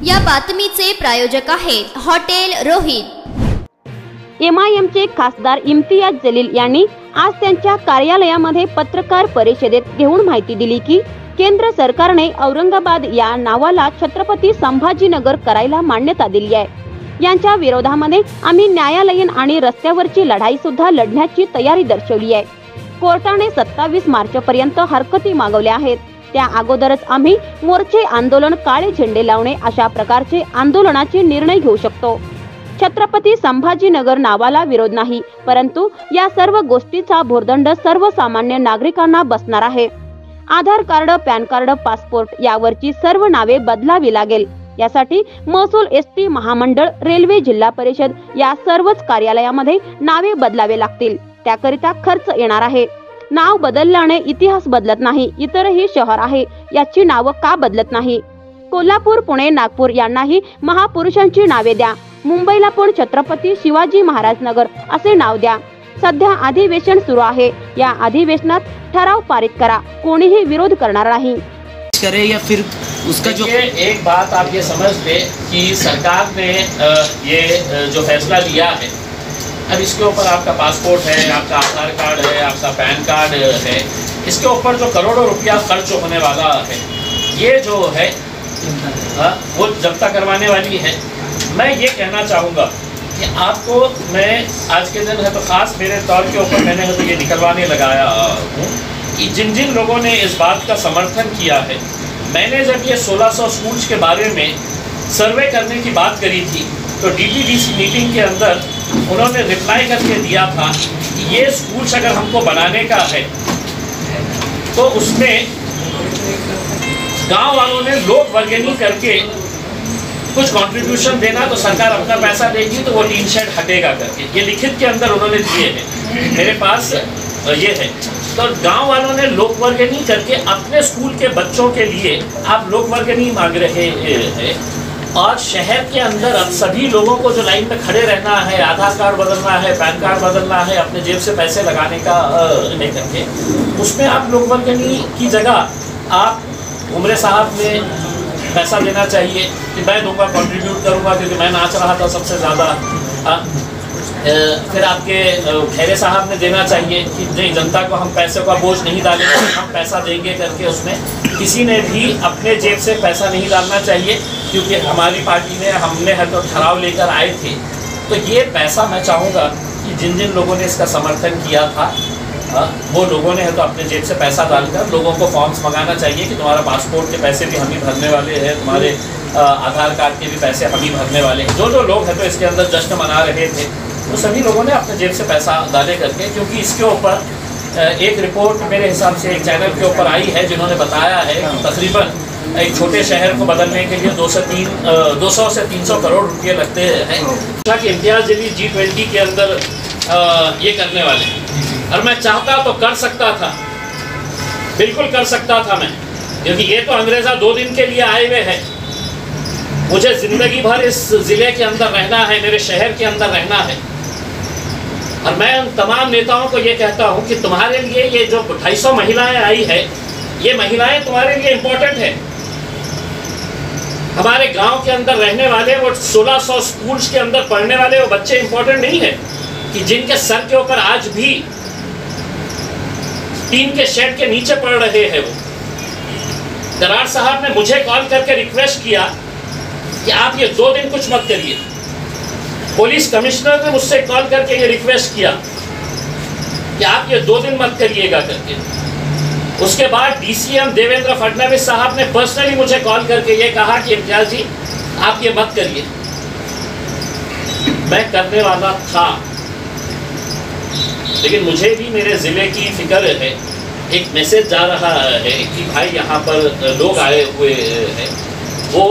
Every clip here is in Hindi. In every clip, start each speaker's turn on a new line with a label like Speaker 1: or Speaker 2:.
Speaker 1: या बातमीचे प्रायोजक आहेत हॉटेल रोहित।
Speaker 2: MIMचे खासदार इम्तियाज जलील यांनी आज त्यांच्या कार्यालयामध्ये पत्रकार परिषदेत घेऊन माहिती दिली की केंद्र सरकारने औरंगाबाद या नावाला छत्रपती संभाजीनगर करायला मान्यता दिली आहे। यांच्या विरोधामध्ये आम्ही न्यायालयीन आणि रस्त्यावरची लढाई सुद्धा लढण्याची तयारी दर्शवली आहे। कोर्टाने 27 मार्च पर्यंत हरकती मागवल्या आहेत। त्या अगोदरच आम्ही मोर्चे, आंदोलन, काळे झेंडे लावणे अशा प्रकारचे आंदोलनाचे निर्णय घेऊ शकतो। छत्रपती संभाजीनगर नावाला विरोध नाही, परंतु या सर्व गोष्टीचा भुर्दंड सर्वसामान्य नागरिकांना बसणार आहे। आधार कार्ड, पॅन कार्ड, पासपोर्ट यावरची सर्व नावे बदलावी लागेल। यासाठी महसूल, ST महामंडळ, रेल्वे, जिल्हा परिषद या सर्वच कार्यालयामध्ये नावे बदलावे लागतील। त्याकरिता खर्च येणार आहे। नाव बदलल्याने इतिहास बदलत नाही, इतरही शहर आहे याची नाव का बदलत नाही? कोल्हापूर, पुणे, नागपूर यांनाही महापुरुषांची नावे द्या। मुंबईला पण छत्रपती शिवाजी महाराज नगर असे नाव द्या। सध्या अधिवेशन सुरू आहे, या अधिवेशनात ठराव पारित करा, कोणीही विरोध करणार नाही।
Speaker 3: करे या फिर उसका जो
Speaker 4: एक बात आप ये समझ ले कि सरकार ने ये जो फैसला लिया है, अब इसके ऊपर आपका पासपोर्ट है, आपका आधार कार्ड है, आपका पैन कार्ड है, इसके ऊपर जो करोड़ों रुपया खर्च होने वाला है, ये जो है वो जब्ता करवाने वाली है। मैं ये कहना चाहूँगा कि आपको मैं आज के दिन है तो ख़ास मेरे तौर के ऊपर मैंने है तो ये निकलवाने लगाया हूँ कि जिन जिन लोगों ने इस बात का समर्थन किया है, मैंने जब ये 1600 स्कूल्स के बारे में सर्वे करने की बात करी थी तो DTDC मीटिंग के अंदर उन्होंने रिप्लाई करके दिया था कि ये स्कूल्स अगर हमको बनाने का है तो उसमें गांव वालों ने लोक वर्गनी करके कुछ कंट्रीब्यूशन देना, तो सरकार अपना पैसा देगी तो वो टीन शेड हटेगा करके ये लिखित के अंदर उन्होंने दिए हैं, मेरे पास ये है। तो गांव वालों ने लोक वर्गनी करके अपने स्कूल के बच्चों के लिए आप लोक वर्गनी मांग रहे हैं, और शहर के अंदर अब सभी लोगों को जो लाइन में खड़े रहना है, आधार कार्ड बदलना है, पैन कार्ड बदलना है, अपने जेब से पैसे लगाने का लेकर के, उसमें आप लोक वर्गनी की जगह आप उमरे साहब ने पैसा देना चाहिए कि मैं दूंगा, कंट्रीब्यूट करूंगा क्योंकि मैं नाच रहा था सबसे ज़्यादा। फिर आपके खैरे साहब ने देना चाहिए कि नहीं, जनता को हम पैसे का बोझ नहीं डालेंगे, हम पैसा देंगे करके उसमें किसी ने भी अपने जेब से पैसा नहीं डालना चाहिए, क्योंकि हमारी पार्टी ने हमने है तो ठहराव लेकर आए थे। तो ये पैसा मैं चाहूँगा कि जिन जिन लोगों ने इसका समर्थन किया था वो लोगों ने है तो अपने जेब से पैसा डालकर लोगों को फॉर्म्स मंगाना चाहिए कि तुम्हारा पासपोर्ट के पैसे भी हम ही भरने वाले हैं, तुम्हारे आधार कार्ड के भी पैसे हम ही भरने वाले हैं। जो जो लोग हैं तो इसके अंदर जश्न मना रहे थे तो सभी लोगों ने अपने जेब से पैसा डाले करके, क्योंकि इसके ऊपर एक रिपोर्ट मेरे हिसाब से एक चैनल के ऊपर आई है जिन्होंने बताया है कि तकरीबन एक छोटे शहर को बदलने के लिए 200 से 300 करोड़ रुपये लगते हैं। कि इम्तियाज जलील G20 के अंदर ये करने वाले हैं, और मैं चाहता तो कर सकता था, बिल्कुल कर सकता था मैं, क्योंकि ये तो अंग्रेज़ा 2 दिन के लिए आए हुए हैं। मुझे ज़िंदगी भर इस ज़िले के अंदर रहना है, मेरे शहर के अंदर रहना है, और मैं उन तमाम नेताओं को ये कहता हूँ कि तुम्हारे लिए ये जो 250 महिलाएं आई है, ये महिलाएं तुम्हारे लिए इम्पोर्टेंट है। हमारे गांव के अंदर रहने वाले वो 1600 स्कूल्स के अंदर पढ़ने वाले वो बच्चे इम्पोर्टेंट नहीं है कि जिनके सर के ऊपर आज भी टीन के शेड के नीचे पड़ रहे हैं। वो दरार साहब ने मुझे कॉल करके रिक्वेस्ट किया कि आप ये 2 दिन कुछ मत करिए। पुलिस कमिश्नर ने मुझसे कॉल करके ये रिक्वेस्ट किया कि आप ये 2 दिन मत करिएगा करके। उसके बाद DCM देवेंद्र फडणवीस साहब ने पर्सनली मुझे कॉल करके ये कहा कि इम्तियाज जी आप ये मत करिए। मैं करने वाला था, लेकिन मुझे भी मेरे ज़िले की फिक्र है। एक मैसेज जा रहा है कि भाई यहाँ पर लोग आए हुए हैं, वो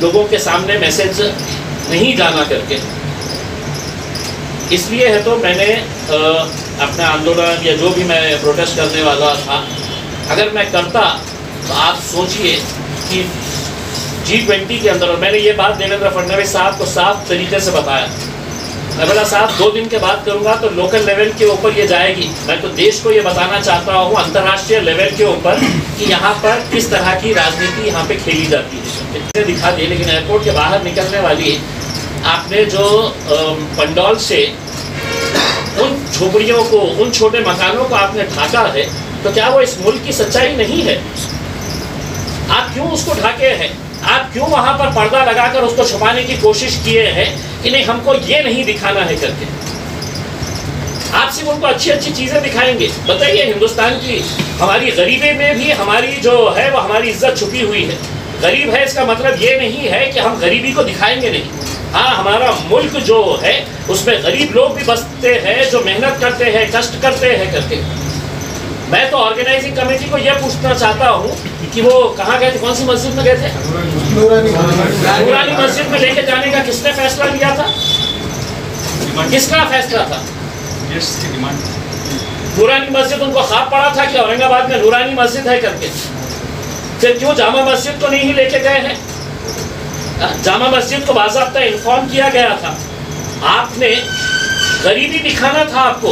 Speaker 4: लोगों के सामने मैसेज नहीं जाना करके, इसलिए है तो मैंने अपना आंदोलन या जो भी मैं प्रोटेस्ट करने वाला था, अगर मैं करता तो आप सोचिए कि G20 के अंदर, और मैंने ये बात देवेंद्र फडणवीस साहब को साफ तरीके से बताया मैं बोला साहब 2 दिन के बाद करूंगा तो लोकल लेवल के ऊपर ये जाएगी। मैं तो देश को ये बताना चाहता हूँ अंतर्राष्ट्रीय लेवल के ऊपर कि यहाँ पर किस तरह की राजनीति यहाँ पे खेली जाती है। दिखा दी, लेकिन एयरपोर्ट के बाहर निकलने वाली आपने जो पंडौल से उन झोपड़ियों को, उन छोटे मकानों को आपने ढाका है, तो क्या वो इस मुल्क की सच्चाई नहीं है? आप क्यों उसको ढाके हैं? आप क्यों वहां पर पर्दा लगाकर उसको छुपाने की कोशिश किए हैं कि नहीं हमको ये नहीं दिखाना है करके? आप सिर्फ उनको अच्छी अच्छी चीजें दिखाएंगे। बताइए, हिंदुस्तान की हमारी गरीबी में भी हमारी जो है वो हमारी इज्जत छुपी हुई है। गरीब है इसका मतलब ये नहीं है कि हम गरीबी को दिखाएंगे नहीं। हाँ, हमारा मुल्क जो है उसमें गरीब लोग भी बसते हैं, जो मेहनत करते हैं, कष्ट करते हैं करके। मैं तो ऑर्गेनाइजिंग कमेटी को यह पूछना चाहता हूँ कि वो कहाँ गए थे, कौन सी मस्जिद में गए थे? नूरानी मस्जिद में लेके जाने का किसने फैसला लिया था? किसका फैसला था? नूरानी मस्जिद उनको ख्वाब पड़ा था कि औरंगाबाद में नूरानी मस्जिद है करके? फिर क्यों जामा मस्जिद को नहीं लेके गए हैं? जामा मस्जिद को बाज़ाब्ता इन्फॉर्म किया गया था। आपने गरीबी दिखाना था आपको,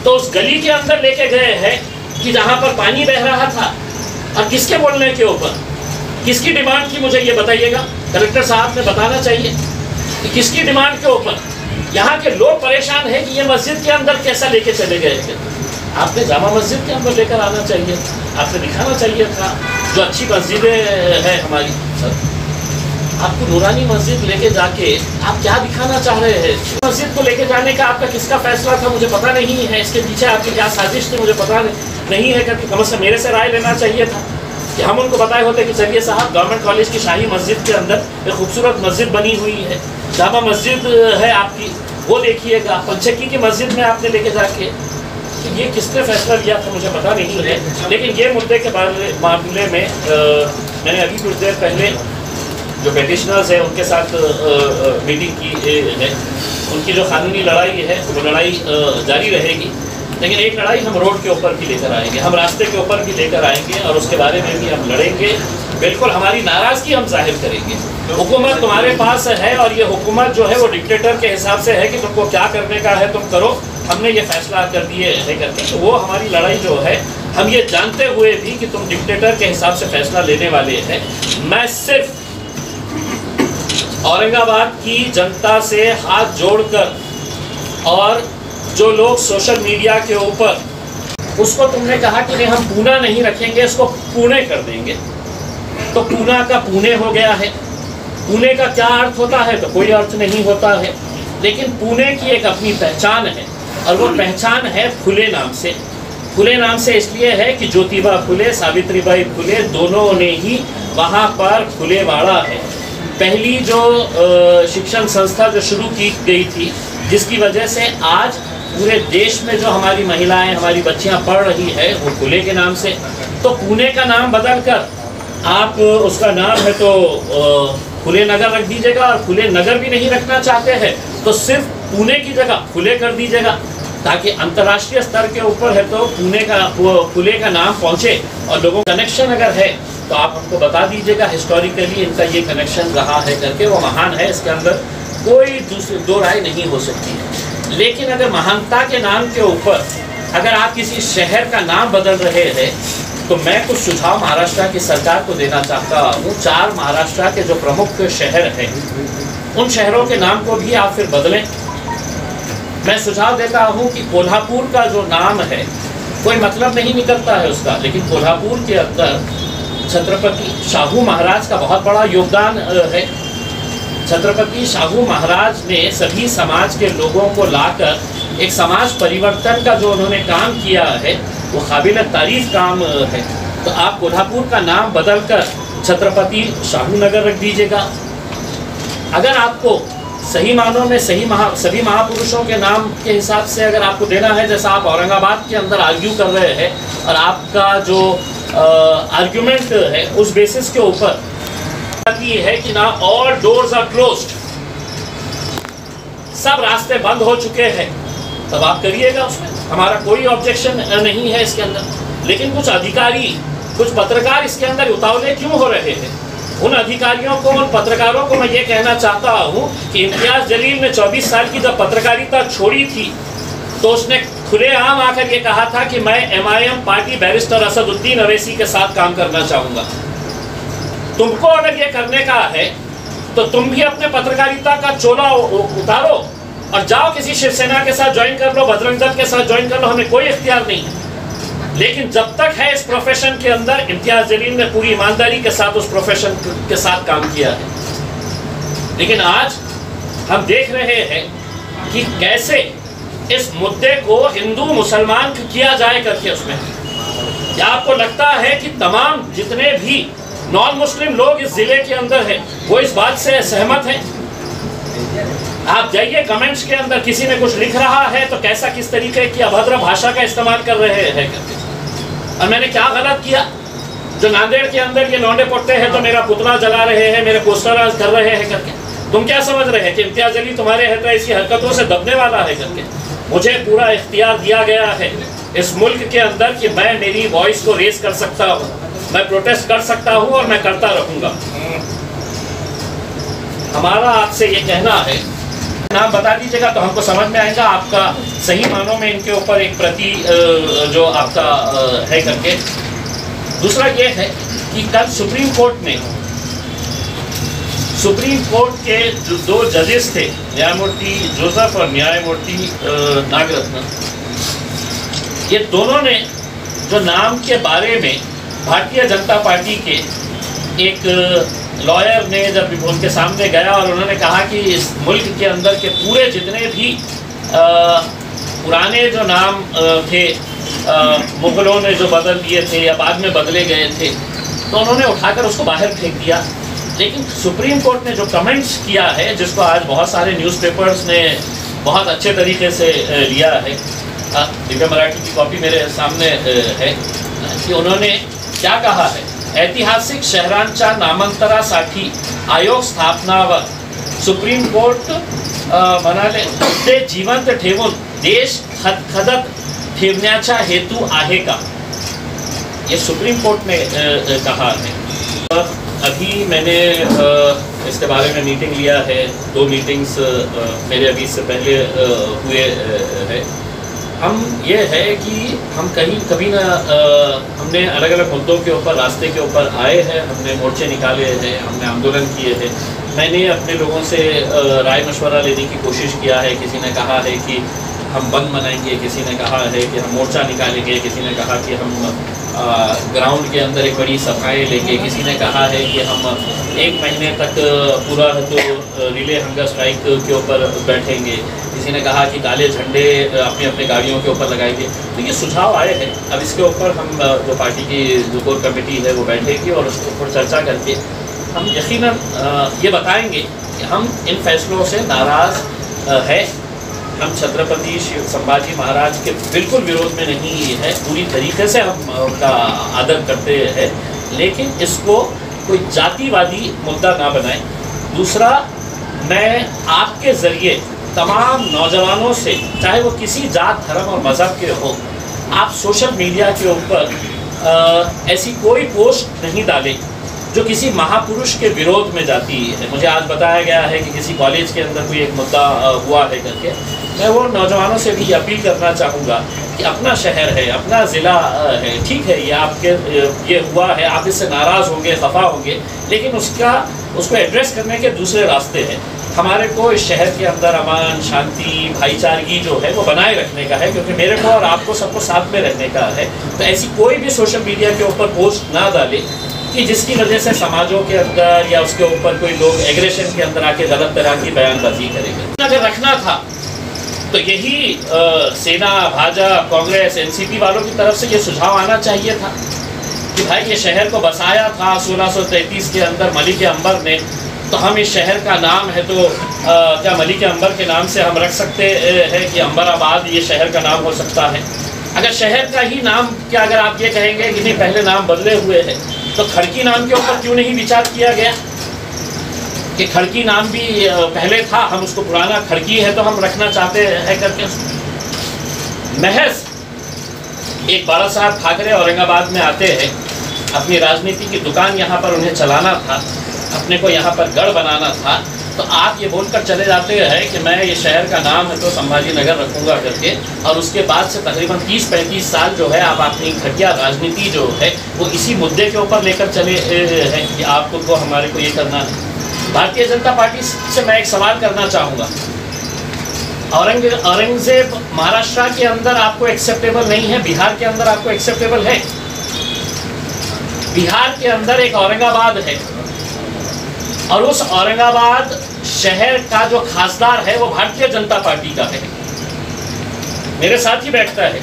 Speaker 4: तो उस गली के अंदर लेके गए हैं कि जहाँ पर पानी बह रहा था। और किसके बोलने के ऊपर, किसकी डिमांड की, मुझे ये बताइएगा। कलेक्टर साहब ने बताना चाहिए कि किसकी डिमांड के ऊपर। यहाँ के लोग परेशान हैं कि ये मस्जिद के अंदर कैसा लेके चले गए थे। आपने जामा मस्जिद के अंदर लेकर आना चाहिए, आपने दिखाना चाहिए था जो अच्छी मस्जिदें हैं हमारी। सर, आपको नूरानी मस्जिद लेके जाके आप क्या दिखाना चाह रहे हैं? मस्जिद को लेके जाने का आपका किसका फैसला था मुझे पता नहीं है। इसके पीछे आपकी क्या साजिश थी मुझे पता नहीं है। करके कम से कम मेरे से राय लेना चाहिए था कि हम उनको बताए होते कि चलिए साहब, गवर्नमेंट कॉलेज की शाही मस्जिद के अंदर एक खूबसूरत मस्जिद बनी हुई है, जामा मस्जिद है आपकी, वो देखिएगा। पंचक्की की मस्जिद में आपने लेके जाके, कि ये किसने फैसला लिया था मुझे पता नहीं है। लेकिन ये मुद्दे के मामले में मैंने अभी कुछ देर पहले जो पेटिशनर्स हैं उनके साथ मीटिंग की है। उनकी जो कानूनी लड़ाई है वो लड़ाई जारी रहेगी, लेकिन एक लड़ाई हम रोड के ऊपर भी लेकर आएंगे, हम रास्ते के ऊपर भी लेकर आएंगे और उसके बारे में भी हम लड़ेंगे। बिल्कुल हमारी नाराज़गी हम जाहिर करेंगे। हुकूमत तुम्हारे पास है और ये हुकूमत जो है वो डिक्टेटर के हिसाब से है कि तुमको क्या करने का है तुम करो, हमने ये फैसला कर दिए है करके। तो वो हमारी लड़ाई जो है, हम ये जानते हुए भी कि तुम डिक्टेटर के हिसाब से फैसला लेने वाले हैं। मैं सिर्फ औरंगाबाद की जनता से हाथ जोड़कर, और जो लोग सोशल मीडिया के ऊपर, उसको तुमने कहा कि नहीं हम पूना नहीं रखेंगे, इसको पुणे कर देंगे, तो पूना का पुणे हो गया है। पुणे का क्या अर्थ होता है? तो कोई अर्थ नहीं होता है, लेकिन पुणे की एक अपनी पहचान है और वो पहचान है फुले नाम से। फुले नाम से इसलिए है कि ज्योतिबा फुले, सावित्रीबाई फुले दोनों ने ही वहाँ पर फुलेवाड़ा है, पहली जो शिक्षण संस्था जो शुरू की गई थी, जिसकी वजह से आज पूरे देश में जो हमारी महिलाएं, हमारी बच्चियां पढ़ रही है वो फुले के नाम से। तो पुणे का नाम बदलकर आप उसका नाम है तो फुले नगर रख दीजिएगा, और फुले नगर भी नहीं रखना चाहते हैं तो सिर्फ पुणे की जगह फुले कर दीजिएगा, ताकि अंतर्राष्ट्रीय स्तर के ऊपर है तो पुणे का फुले का नाम पहुँचे। और लोगों का कनेक्शन अगर है तो आप हमको बता दीजिएगा, हिस्टोरिकली इनका ये कनेक्शन रहा है करके, वो महान है, इसके अंदर कोई दूसरी दो राय नहीं हो सकती है। लेकिन अगर महानता के नाम के ऊपर अगर आप किसी शहर का नाम बदल रहे हैं, तो मैं कुछ सुझाव महाराष्ट्र की सरकार को देना चाहता हूँ। 4 महाराष्ट्र के जो प्रमुख शहर हैं, उन शहरों के नाम को भी आप फिर बदलें। मैं सुझाव देता हूँ कि कोल्हापुर का जो नाम है, कोई मतलब नहीं निकलता है उसका, लेकिन कोल्हापुर के अंदर छत्रपति शाहू महाराज का बहुत बड़ा योगदान है। छत्रपति शाहू महाराज ने सभी समाज के लोगों को लाकर एक समाज परिवर्तन का जो उन्होंने काम किया है वो काबिल तारीफ काम है। तो आप कोल्हापुर का नाम बदलकर छत्रपति शाहू नगर रख दीजिएगा। अगर आपको सही मानों में सभी महापुरुषों के नाम के हिसाब से अगर आपको देना है, जैसा आप औरंगाबाद के अंदर आर्ग्यू कर रहे हैं, और आपका जो आर्ग्यूमेंट है उस बेसिस के ऊपर है कि ना ऑल डोर्स आर क्लोज्ड, सब रास्ते बंद हो चुके हैं, तब आप करिएगा, उसमें हमारा कोई ऑब्जेक्शन नहीं है इसके अंदर। लेकिन कुछ अधिकारी, कुछ पत्रकार इसके अंदर उतावले क्यों हो रहे हैं? उन अधिकारियों को, उन पत्रकारों को मैं ये कहना चाहता हूँ कि इम्तियाज जलील ने 24 साल की जब पत्रकारिता छोड़ी थी तो उसने खुलेआम आकर ये कहा था कि मैं MIM party barrister Asaduddin Owaisi के साथ काम करना चाहूँगा। तुमको अगर ये करने का है तो तुम भी अपने पत्रकारिता का चोला उतारो और जाओ किसी शिवसेना के साथ ज्वाइन कर लो, बजरंग दल के साथ ज्वाइन कर लो, हमें कोई इख्तियार नहीं है। लेकिन जब तक है इस प्रोफेशन के अंदर, इम्तियाज जलील ने पूरी ईमानदारी के साथ उस प्रोफेशन के साथ काम किया है। लेकिन आज हम देख रहे हैं कि कैसे इस मुद्दे को हिंदू मुसलमान किया जाए करके उसमें। क्या आपको लगता है कि तमाम जितने भी नॉन मुस्लिम लोग इस जिले के अंदर हैं वो इस बात से सहमत हैं? आप जाइए कमेंट्स के अंदर, किसी ने कुछ लिख रहा है तो कैसा किस तरीके की अभद्र भाषा का इस्तेमाल कर रहे हैं करके। और मैंने क्या गलत किया जो नांदेड़ के अंदर ये लौंडे पोट्टे हैं तो मेरा पुतला जला रहे हैं, मेरे पोस्टर कर रहे हैं करके? तुम क्या समझ रहे हैं कि इम्तियाज अली तुम्हारे ऐसी हरकतों से दबने वाला है करके? मुझे पूरा इख्तियार दिया गया है इस मुल्क के अंदर कि मैं मेरी वॉइस को रेस कर सकता हूँ, मैं प्रोटेस्ट कर सकता हूँ और मैं करता रहूँगा। हमारा आपसे ये कहना है, नाम बता दीजिएगा तो हमको समझ में आएगा आपका सही मानों में इनके ऊपर एक प्रति जो आपका है करके। दूसरा ये है कि कल सुप्रीम कोर्ट के जो 2 जजेस थे, न्यायमूर्ति जोसेफ और न्यायमूर्ति नागरत्न, ये दोनों ने जो नाम के बारे में भारतीय जनता पार्टी के एक लॉयर ने जब उनके सामने गया और उन्होंने कहा कि इस मुल्क के अंदर के पूरे जितने भी पुराने जो नाम थे मुगलों ने जो बदल दिए थे या बाद में बदले गए थे, तो उन्होंने उठाकर उसको बाहर फेंक दिया। लेकिन सुप्रीम कोर्ट ने जो कमेंट्स किया है, जिसको आज बहुत सारे न्यूज़पेपर्स ने बहुत अच्छे तरीके से लिया है, दिव्य मराठी की कॉपी मेरे सामने है, कि उन्होंने क्या कहा है, ऐतिहासिक शहरांच्या नामांतरासाठी आयोग स्थापनावर सुप्रीम कोर्ट म्हणाले मुद्दे जिवंत ठेवून देश खदखदत ठेवण्याचा हेतू आहे का? ये सुप्रीम कोर्ट ने कहा है। अभी मैंने इसके बारे में मीटिंग लिया है, 2 मीटिंग्स मेरे अभी इससे पहले हुए हैं। हम ये है कि हम कभी ना हमने अलग अलग मुद्दों के ऊपर, रास्ते के ऊपर आए हैं, हमने मोर्चे निकाले हैं, हमने आंदोलन किए हैं। मैंने अपने लोगों से राय मशवरा लेने की कोशिश किया है। किसी ने कहा है कि हम बंद मनाएंगे, किसी ने कहा है कि हम मोर्चा निकालेंगे, किसी ने कहा कि हम ग्राउंड के अंदर एक बड़ी सभाएँ लेंगे, किसी ने कहा है कि हम 1 महीने तक पूरा तो रिले हंगर स्ट्राइक के ऊपर बैठेंगे, किसी ने कहा कि काले झंडे अपनी अपनी गाड़ियों के ऊपर लगाएंगे। तो ये सुझाव आए हैं। अब इसके ऊपर हम जो पार्टी की जो कोर कमेटी है वो बैठेगी और उसके ऊपर चर्चा करके हम यकीनन ये बताएंगे कि हम इन फैसलों से नाराज़ है। हम छत्रपति संभाजी महाराज के बिल्कुल विरोध में नहीं है, पूरी तरीके से हम उनका आदर करते हैं, लेकिन इसको कोई जातिवादी मुद्दा ना बनाएं। दूसरा, मैं आपके ज़रिए तमाम नौजवानों से, चाहे वो किसी जात, धर्म और मज़हब के हो, आप सोशल मीडिया के ऊपर ऐसी कोई पोस्ट नहीं डालें जो किसी महापुरुष के विरोध में जाती है। मुझे आज बताया गया है कि किसी कॉलेज के अंदर कोई एक मुद्दा हुआ है करके। मैं वो नौजवानों से भी अपील करना चाहूँगा कि अपना शहर है, अपना ज़िला है, ठीक है ये आपके ये हुआ है, आप इससे नाराज़ होंगे, खफा होंगे, लेकिन उसको एड्रेस करने के दूसरे रास्ते हैं। हमारे को इस शहर के अंदर अमान, शांति, भाईचारगी जो है वो बनाए रखने का है, क्योंकि मेरे को और आपको सबको साथ में रहने का है। तो ऐसी कोई भी सोशल मीडिया के ऊपर पोस्ट ना डाले कि जिसकी वजह से समाजों के अंदर या उसके ऊपर कोई लोग एग्रेशन के अंदर आके गलत तरह की बयानबाजी करेंगे। अगर रखना था तो यही सेना, भाजपा, कांग्रेस, एनसीपी वालों की तरफ से ये सुझाव आना चाहिए था कि भाई ये शहर को बसाया था 1633 के अंदर मलिक अंबर ने, तो हम इस शहर का नाम है तो क्या मलिक अंबर के नाम से हम रख सकते हैं कि अंबराबाद ये शहर का नाम हो सकता है? अगर शहर का ही नाम, क्या अगर आप ये कहेंगे कि नहीं पहले नाम बदले हुए हैं, तो खड़की नाम के ऊपर क्यों नहीं विचार किया गया कि खड़की नाम भी पहले था, हम उसको पुराना खड़की है तो हम रखना चाहते हैं करके? महज एक बाला साहब ठाकरे औरंगाबाद में आते हैं, अपनी राजनीति की दुकान यहाँ पर उन्हें चलाना था, अपने को यहाँ पर गढ़ बनाना था, तो आप ये बोलकर चले जाते हैं कि मैं ये शहर का नाम है तो संभाजी नगर रखूँगा करके, और उसके बाद से तकरीबन 30-35 साल जो है आप अपनी घटिया राजनीति जो है वो इसी मुद्दे के ऊपर लेकर चले हैं कि आपको हमारे को ये करना है। भारतीय जनता पार्टी से मैं एक सवाल करना चाहूँगा, औरंगजेब महाराष्ट्र के अंदर आपको एक्सेप्टेबल नहीं है, बिहार के अंदर आपको एक्सेप्टेबल है। बिहार के अंदर एक औरंगाबाद है और उस औरंगाबाद शहर का जो खासदार है वो भारतीय जनता पार्टी का है, मेरे साथ ही बैठता है,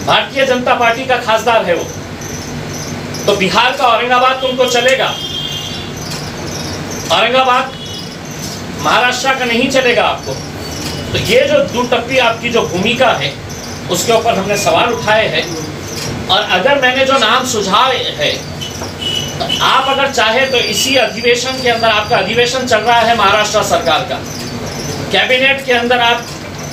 Speaker 4: भारतीय जनता पार्टी का खासदार है वो। तो बिहार का औरंगाबाद तुमको चलेगा, औरंगाबाद महाराष्ट्र का नहीं चलेगा आपको। तो ये जो दुटप्पी आपकी जो भूमिका है उसके ऊपर हमने सवाल उठाए हैं, और अगर मैंने जो नाम सुझाए है तो आप अगर चाहे तो इसी अधिवेशन के अंदर, आपका अधिवेशन चल रहा है महाराष्ट्र सरकार का, कैबिनेट के अंदर आप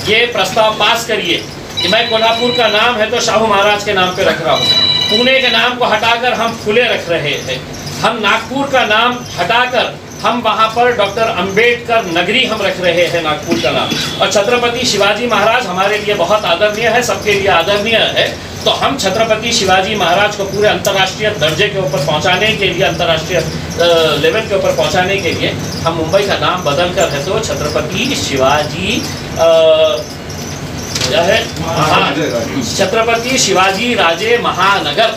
Speaker 4: ये प्रस्ताव पास करिए कि मैं कोल्हापुर का नाम है तो शाहू महाराज के नाम पे रख रहा हूँ, पुणे के नाम को हटाकर हम फुले रख रहे हैं, हम नागपुर का नाम हटाकर हम वहाँ पर डॉक्टर अंबेडकर नगरी हम रख रहे हैं नागपुर का नाम, और छत्रपति शिवाजी महाराज हमारे लिए बहुत आदरणीय है, सबके लिए आदरणीय है। तो हम छत्रपति शिवाजी महाराज को पूरे अंतर्राष्ट्रीय दर्जे के ऊपर पहुँचाने के लिए, अंतर्राष्ट्रीय लेवल के ऊपर पहुँचाने के लिए हम मुंबई का नाम बदल कर है तो छत्रपति शिवाजी क्या है, छत्रपति शिवाजी राजे महानगर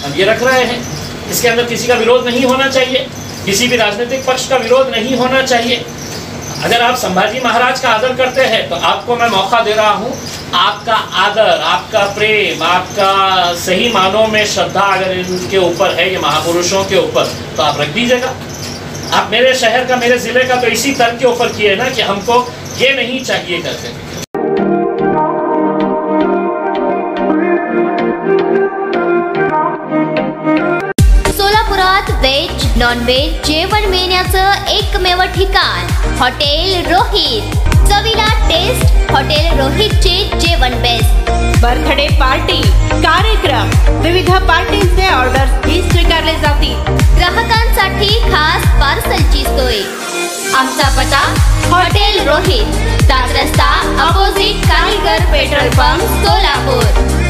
Speaker 4: हम ये रख रहे हैं। इसके अंदर किसी का विरोध नहीं होना चाहिए, किसी भी राजनीतिक पक्ष का विरोध नहीं होना चाहिए। अगर आप संभाजी महाराज का आदर करते हैं तो आपको मैं मौका दे रहा हूँ, आपका आदर, आपका प्रेम, आपका सही मानों में श्रद्धा अगर इनके ऊपर है, ये महापुरुषों के ऊपर, तो आप रख दीजिएगा। आप मेरे शहर का, मेरे जिले का तो इसी तर्क के ऊपर किए ना कि हमको ये नहीं चाहिए करके।
Speaker 1: सोलापुरात व्हेज नॉन व्हेज जेवण मिळण्याचं एकमेव ठिकाण हॉटेल रोहित। चवीला टेस्ट हॉटेल रोहितचे जेवण बेस्ट।
Speaker 5: बर्थडे पार्टी, कार्यक्रम, विविध पार्टींचे ऑर्डर्स ही स्वीकारले जातील।
Speaker 1: ग्राहकांसाठी खास पार्सलची सोय। आमचा पत्ता हॉटेल रोहित, दात रस्ता अपोजिट कारीगर पेट्रोल पंप, सोलापूर।